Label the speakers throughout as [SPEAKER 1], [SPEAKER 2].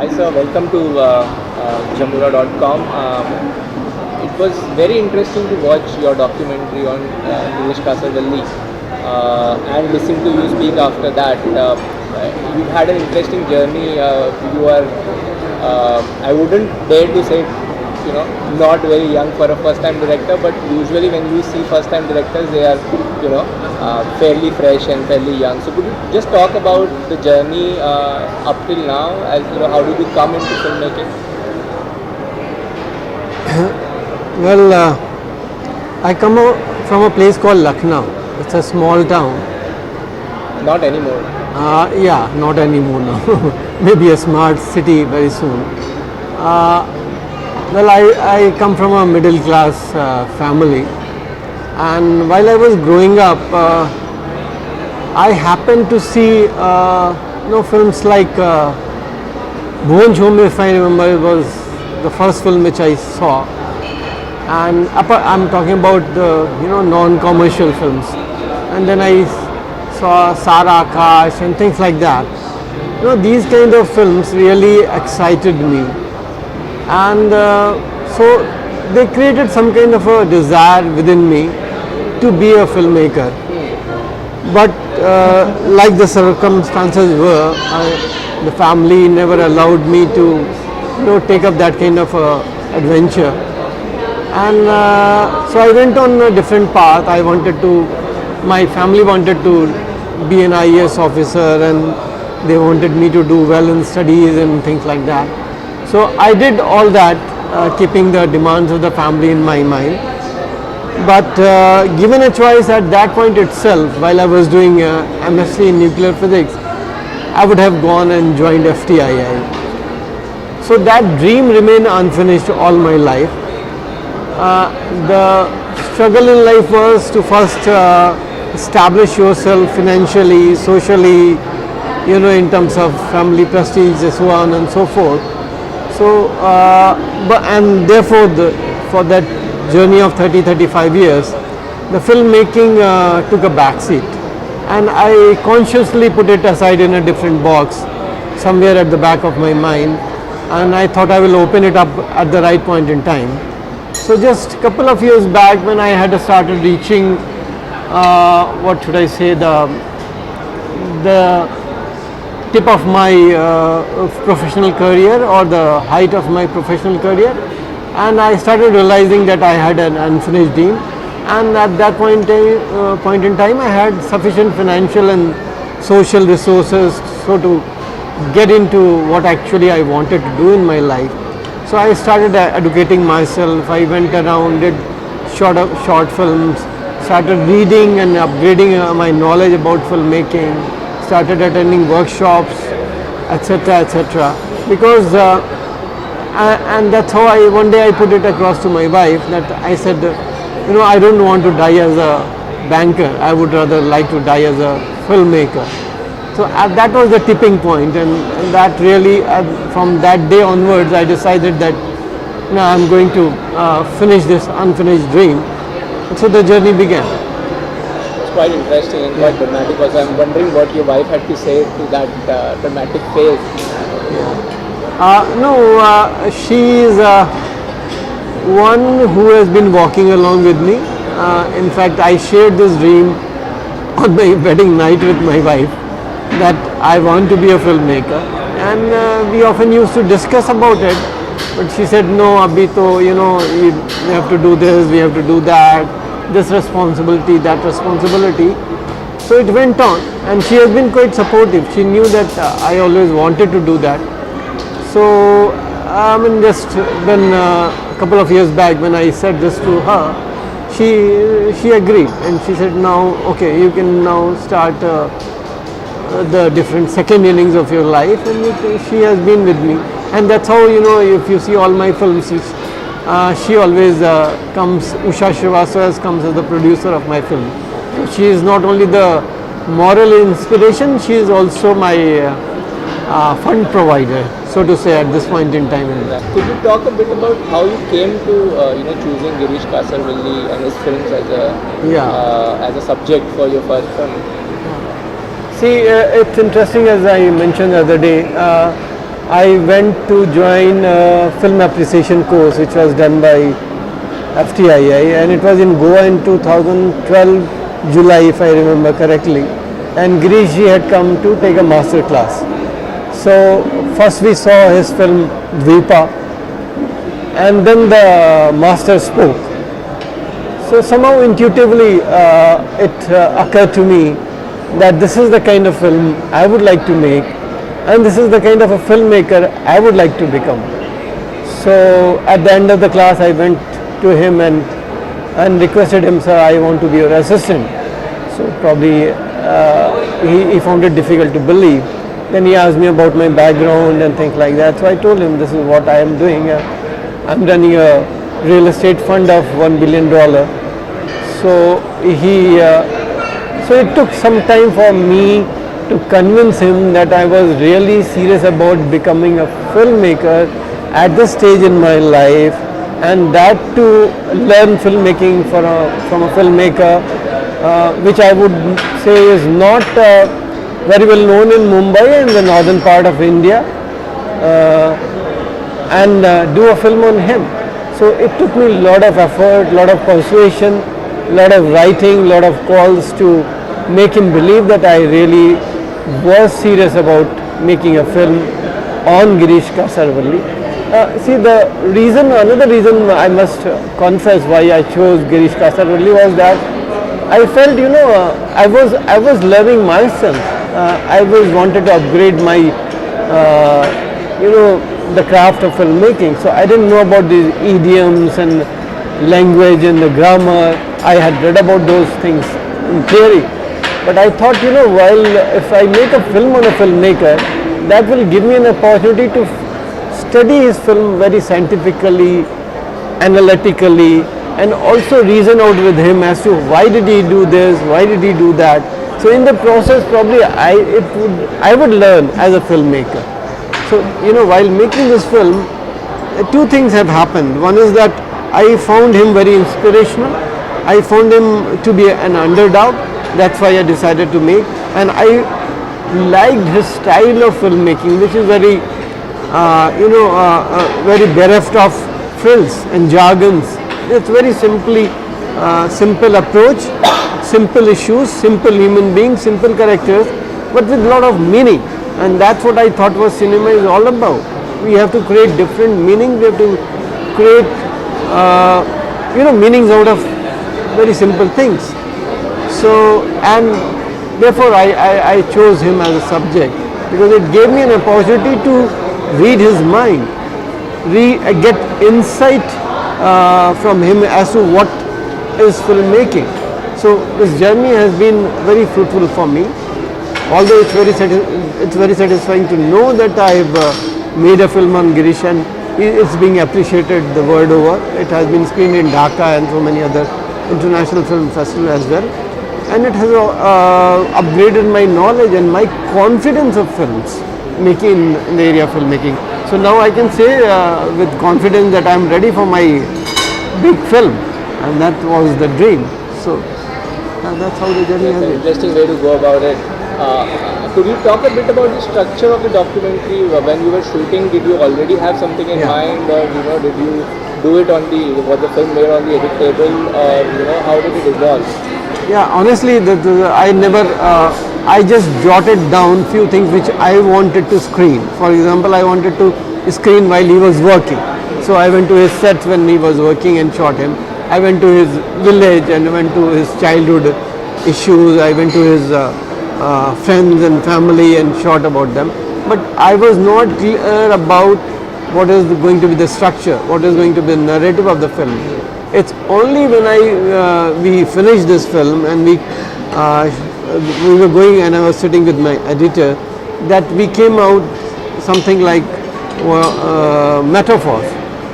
[SPEAKER 1] Hi sir, welcome to Jamura.com. It was very interesting to watch your documentary on Girish Kasarwalli and listen to you speak after that. You've had an interesting journey. You are, I wouldn't dare to say, not very young for a first-time director, but usually when you see first-time directors, they are, fairly fresh and fairly young. So could you just talk about the journey up till now? As how did you come into filmmaking?
[SPEAKER 2] Well, I come from a place called Lucknow. It's a small town.
[SPEAKER 1] Not anymore.
[SPEAKER 2] Yeah, not anymore now. Maybe a smart city very soon. Well, I come from a middle class family, and while I was growing up, I happened to see films like Bhuvan Chhome, if I remember, was the first film which I saw, and I'm talking about the non-commercial films, and then I saw Sara Akash and things like that. These kind of films really excited me, and so they created some kind of a desire within me to be a filmmaker. But like the circumstances were, the family never allowed me to take up that kind of adventure, and so I went on a different path. My family wanted to be an IAS officer, and they wanted me to do well in studies and things like that. So I did all that, keeping the demands of the family in my mind. But given a choice at that point itself, while I was doing MSc in nuclear physics, I would have gone and joined FTII. So that dream remained unfinished all my life. The struggle in life was to first establish yourself financially, socially, in terms of family prestige, so on and so forth. So, and therefore, for that journey of 35 years, the filmmaking took a backseat, and I consciously put it aside in a different box, somewhere at the back of my mind, and I thought I will open it up at the right point in time. So just a couple of years back, when I had started reaching, what should I say, the tip of my professional career, or the height of my professional career, and I started realizing that I had an unfinished dream, and at that point in time I had sufficient financial and social resources so to get into what actually I wanted to do in my life. So I started educating myself. I went around, did short films, started reading and upgrading my knowledge about filmmaking, started attending workshops, etc., etc. Because and that's how one day I put it across to my wife, that I said, I don't want to die as a banker. I would rather like to die as a filmmaker. So that was the tipping point, and that really, from that day onwards, I decided that I'm going to finish this unfinished dream. And so the journey began.
[SPEAKER 1] It's quite interesting and quite dramatic, because I'm wondering what your wife had to say to that dramatic phase.
[SPEAKER 2] She is one who has been walking along with me. In fact, I shared this dream on my wedding night with my wife, that I want to be a filmmaker, and we often used to discuss about it, but she said, no, abhi to, we have to do this, we have to do that, this responsibility, that responsibility. So it went on, and she has been quite supportive. She knew that I always wanted to do that. So just when a couple of years back, when I said this to her, she agreed, and she said, now okay, you can now start the different second innings of your life, and she has been with me, and that's how, if you see all my films, she always comes, OP Srivastava comes as the producer of my film. She is not only the moral inspiration, she is also my fund provider, so to say, at this point in time.
[SPEAKER 1] Could you talk a bit about how you came to choosing Girish Kasarwalli and his films as a subject for your first film?
[SPEAKER 2] See, it's interesting, as I mentioned the other day, I went to join a film appreciation course which was done by FTII, and it was in Goa in 2012 July, if I remember correctly, and Girish ji had come to take a master class. So first we saw his film Dvipa, and then the master spoke. So somehow intuitively it occurred to me that this is the kind of film I would like to make, and this is the kind of a filmmaker I would like to become. So at the end of the class I went to him and requested him, sir, I want to be your assistant. So probably he found it difficult to believe. Then he asked me about my background and things like that. So I told him this is what I am doing. I'm running a real estate fund of $1 billion. So so it took some time for me to convince him that I was really serious about becoming a filmmaker at this stage in my life, and that to learn filmmaking from a filmmaker, which I would say is not very well known in Mumbai and the northern part of India, and do a film on him. So it took me a lot of effort, lot of persuasion, lot of writing, lot of calls to make him believe that I really was serious about making a film on Girish Kasarvalli. See, another reason I must confess why I chose Girish Kasarvalli was that I felt, I was learning myself. I was wanted to upgrade my, the craft of filmmaking. So I didn't know about these idioms and language and the grammar. I had read about those things in theory. But I thought, while if I make a film on a filmmaker, that will give me an opportunity to study his film very scientifically, analytically, and also reason out with him as to why did he do this, why did he do that. So in the process, probably I would learn as a filmmaker. So while making this film, two things have happened. One is that I found him very inspirational. I found him to be an underdog. That's why I decided to make, and I liked his style of filmmaking, which is very, very bereft of frills and jargons. It's very simple approach, simple issues, simple human beings, simple characters, but with a lot of meaning. And that's what I thought was cinema is all about. We have to create different meanings. We have to create, meanings out of very simple things. So, and therefore I chose him as a subject because it gave me an opportunity to read his mind, get insight from him as to what is filmmaking. So this journey has been very fruitful for me. Although it's very satisfying to know that I've made a film on Girish and it's being appreciated the world over. It has been screened in Dhaka and so many other international film festivals as well. And it has upgraded my knowledge and my confidence of films making in the area of filmmaking. So now I can say with confidence that I am ready for my big film, and that was the dream. So that's how the journey has been.
[SPEAKER 1] Interesting way to go about it. Could you talk a bit about the structure of the documentary? When you were shooting, did you already have something in mind, or did you do it on was the film made on the edit table, or how did it evolve?
[SPEAKER 2] Yeah, honestly, I just jotted down few things which I wanted to screen. For example, I wanted to screen while he was working. So I went to his set when he was working and shot him. I went to his village and went to his childhood issues. I went to his friends and family and shot about them. But I was not clear about what is going to be the structure, what is going to be the narrative of the film. It's only when we finished this film and we were going and I was sitting with my editor that we came out something like metaphors.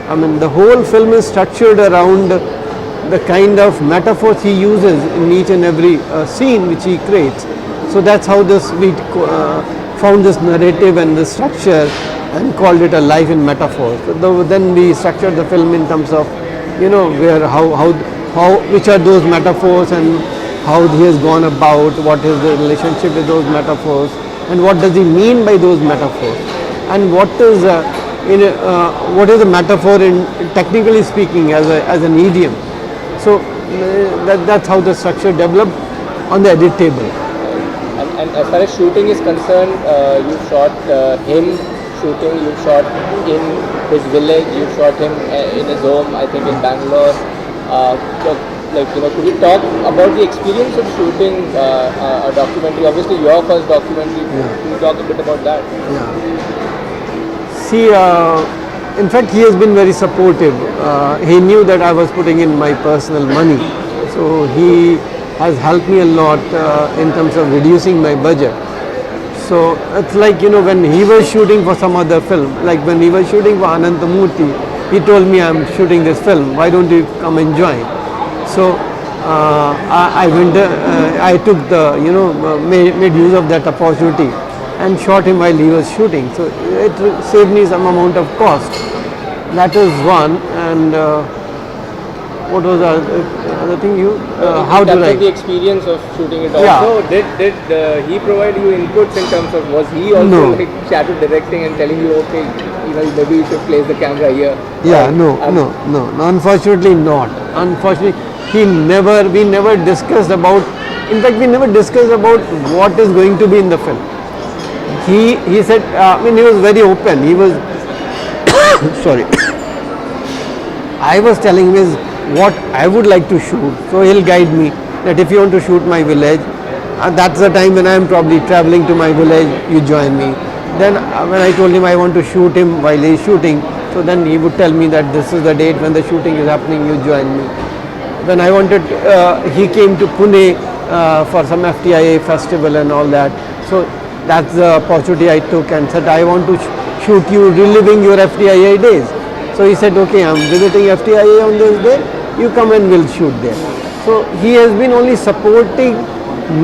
[SPEAKER 2] I mean, the whole film is structured around the kind of metaphors he uses in each and every scene which he creates. So that's how we found this narrative and the structure and called it a life in metaphors. So then we structured the film in terms of which are those metaphors and how he has gone about, what is the relationship with those metaphors and what does he mean by those metaphors. and what is a metaphor in technically speaking as an idiom. So that's how the structure developed on the edit table.
[SPEAKER 1] And as far as shooting is concerned, you shot him shooting, you shot in his village, you shot him in his home, I think in Bangalore. So, like, could you talk about the experience of shooting a documentary? Obviously, your first documentary.
[SPEAKER 2] Yeah.
[SPEAKER 1] Could you talk a bit about that?
[SPEAKER 2] Yeah. See, in fact, he has been very supportive. He knew that I was putting in my personal money, so he has helped me a lot in terms of reducing my budget. So it's like, when he was shooting for some other film, like when he was shooting for Anantamurthy, he told me, I'm shooting this film, why don't you come and join? So I went, I took the, made use of that opportunity and shot him while he was shooting. So it saved me some amount of cost. That is one. And what was the other thing how to write?
[SPEAKER 1] The experience of shooting it
[SPEAKER 2] Yeah.
[SPEAKER 1] also. Did he provide you inputs in terms of, was he also
[SPEAKER 2] No.
[SPEAKER 1] like shadow directing and telling you, okay, maybe you should place the camera here?
[SPEAKER 2] Yeah, no, unfortunately not. Unfortunately, we never discussed about, in fact, we never discussed about what is going to be in the film. He said, he was very open. He was, sorry. I was telling him is what I would like to shoot. So he'll guide me that if you want to shoot my village, that's the time when I am probably traveling to my village, you join me. Then when I told him I want to shoot him while he is shooting, so then he would tell me that this is the date when the shooting is happening, you join me. When I wanted, he came to Pune for some FTIA festival and all that. So that's the opportunity I took and said, I want to shoot you reliving your FTIA days. So he said, okay, I'm visiting FTIA on this day, you come and we'll shoot there. So he has been only supporting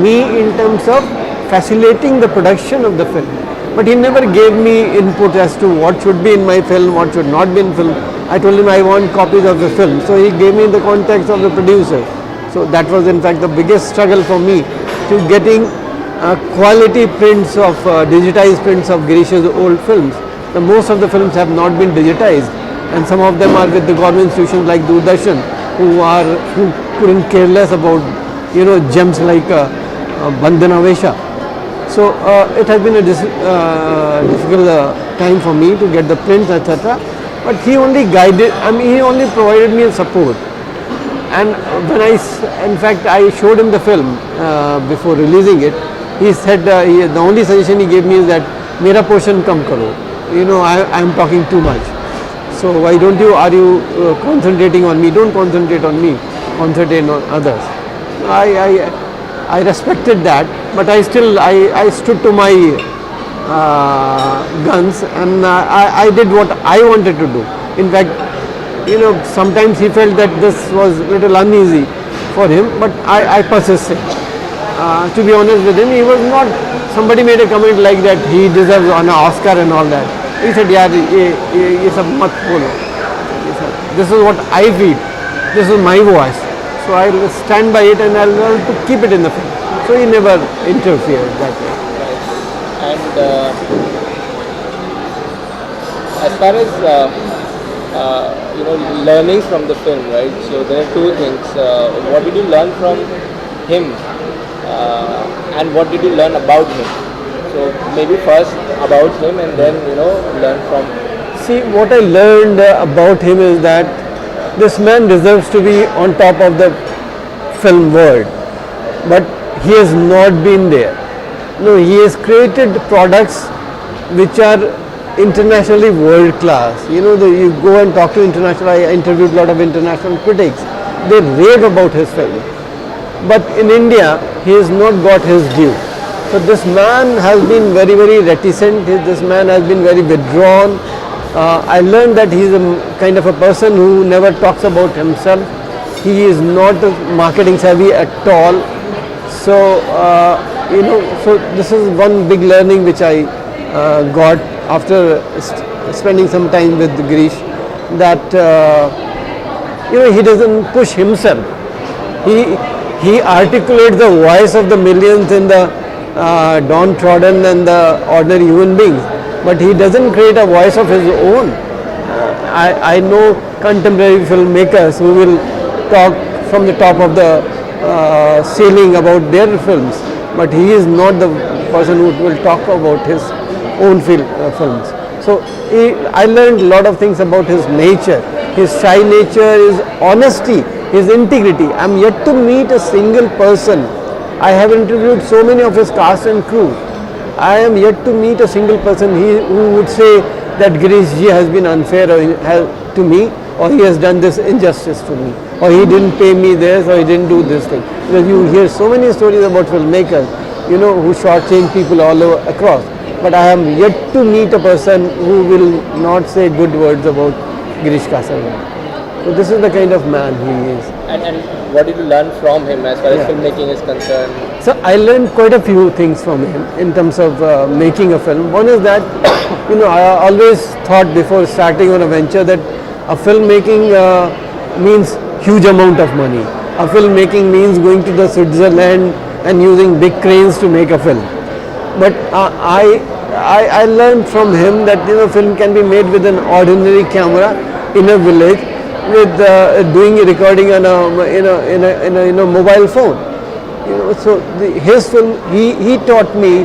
[SPEAKER 2] me in terms of facilitating the production of the film. But he never gave me input as to what should be in my film, what should not be in film. I told him I want copies of the film. So he gave me the context of the producer. So that was in fact the biggest struggle for me to getting quality prints of, digitized prints of Girish's old films. Most of the films have not been digitized, and some of them are with the government institutions like Doordarshan, who couldn't care less about gems like Bandhana Vesha. So it has been a difficult time for me to get the prints, etc. But he only guided. He only provided me support. And when in fact, I showed him the film before releasing it. He said the only suggestion he gave me is that "Mera portion kam karo." I am talking too much. So why don't you? Are you concentrating on me? Don't concentrate on me. Concentrate on others. I respected that, but I stood to my guns, and I did what I wanted to do. In fact, sometimes he felt that this was a little uneasy for him, but I persisted. To be honest with him, he was not. Somebody made a comment like that he deserves an Oscar and all that. He said, "Yeah, ye sab mat bolo. This is what I feel. This is my voice. So I'll stand by it and I'll learn to keep it in the film." So he never interfered that way.
[SPEAKER 1] And as far as learnings from the film, right? So there are two things. What did you learn from him, and what did you learn about him? So maybe first about him, and then learn from.
[SPEAKER 2] See, what I learned about him is that this man deserves to be on top of the film world, but he has not been there. No, he has created products which are internationally world class. You go and talk to international. I interviewed a lot of international critics. They rave about his film, but in India, he has not got his due. So this man has been very, very reticent. This man has been very withdrawn. I learned that he is a kind of a person who never talks about himself. He is not marketing savvy at all. So so this is one big learning which I got after spending some time with Girish, that he doesn't push himself. He articulates the voice of the millions in the downtrodden and the ordinary human beings. but he doesn't create a voice of his own. I know contemporary filmmakers who will talk from the top of the ceiling about their films, but he is not the person who will talk about his own films. So I learned a lot of things about his nature, his shy nature, his honesty, his integrity. I'm yet to meet a single person. I have interviewed so many of his cast and crew. I am yet to meet a single person who would say that Girish ji has been unfair to me, or he has done this injustice to me, or he didn't pay me this, or he didn't do this thing. Because you hear so many stories about filmmakers, who shortchange people all over across. But I am yet to meet a person who will not say good words about Girish Kasarwal. So this is the kind of man he is.
[SPEAKER 1] And what did you learn from him as far as filmmaking is concerned?
[SPEAKER 2] So I learned quite a few things from him in terms of making a film. One is that, I always thought before starting on a venture that a filmmaking means huge amount of money. A filmmaking means going to the Switzerland and using big cranes to make a film. But I learned from him that film can be made with an ordinary camera in a village with doing a recording on a mobile phone. So his film, he taught me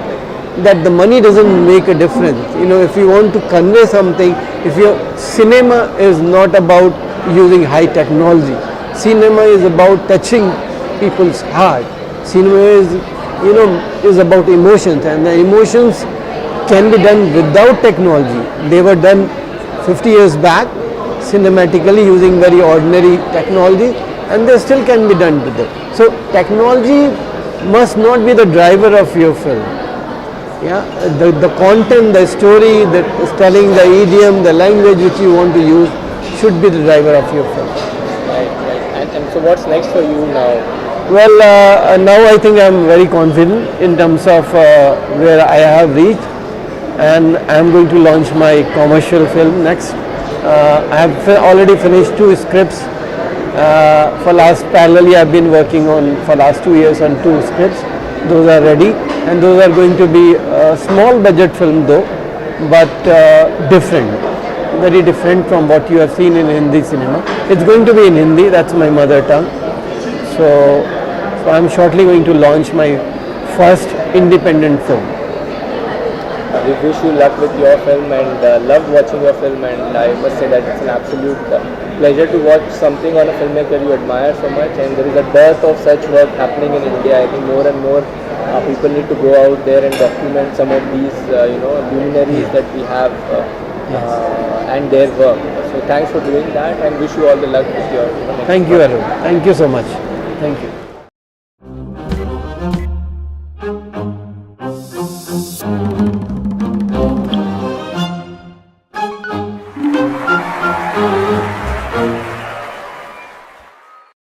[SPEAKER 2] that the money doesn't make a difference. If you want to convey something, if your cinema is not about using high technology, cinema is about touching people's heart. Cinema is about emotions, and the emotions can be done without technology. They were done 50 years back cinematically using very ordinary technology, and they still can be done today. So technology must not be the driver of your film. The content, the story that is telling, the idiom, the language which you want to use should be the driver of your film.
[SPEAKER 1] Right. And so what's next for you now?
[SPEAKER 2] Well, now I think I'm very confident in terms of where I have reached, and I'm going to launch my commercial film next. I have already finished 2 scripts. For last parallelly I've been working on for last 2 years on 2 scripts. Those are ready, and those are going to be a small budget film though, but different, very different from what you have seen in Hindi cinema. It's going to be in Hindi, that's my mother tongue. So I'm shortly going to launch my first independent film.
[SPEAKER 1] We wish you luck with your film, and loved watching your film, and I must say that it's an absolute pleasure to watch something on a filmmaker you admire so much, and there is a dearth of such work happening in India. I think more and more people need to go out there and document some of these luminaries that we have and their work. So thanks for doing that, and wish you all the luck with your
[SPEAKER 2] Thank you, Arun. Thank you so much. Thank you.